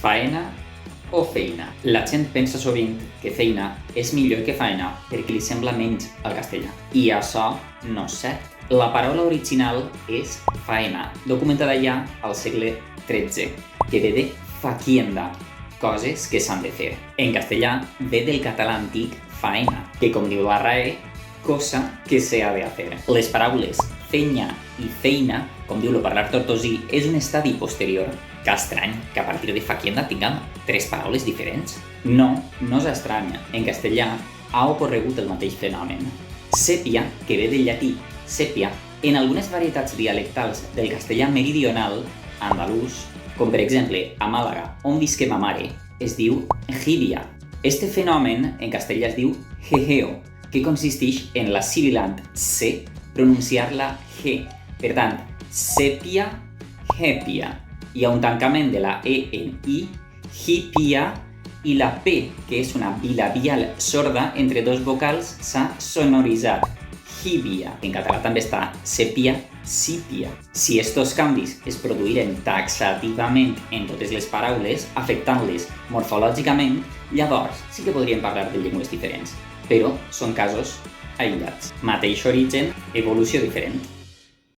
faena o feina. La gent pensa sovint que feina és millor que faena perquè li sembla menys al castellà. I això no és cert. La paraula original és faena, documentada ja al segle XIII, que ve de facienda, coses que s'han de fer. En castellà ve del català antic faena, que com diu la RAE, cosa que se ha de hacer. Les paraules fenya i feina, com diu el parlar tortosí, és un estadi posterior. Que estrany que a partir de facienda tinguem 3 paraules diferents. No és estrany. En castellà ha ocorregut el mateix fenomen. Sèpia, que ve del llatí sèpia, en algunes varietats dialectals del castellà meridional, andalús, com per exemple a Màlaga, on visqué ma mare, es diu jíbia. Este fenomen en castellà es diu jejeo, que consisteix en la sibilant C pronunciar-la G. Per tant, sèpia, jèpia. Hi ha un tancament de la E en I, hipia, i la P, que és una bilabial sorda entre dos vocals, s'ha sonoritzat. Híbia. En català també està sèpia, sípia. Si estos canvis es produïren taxativament en totes les paraules, afectant-les morfològicament, llavors sí que podríem parlar de llengües diferents. Però són casos aïllats. Mateix origen, evolució diferent.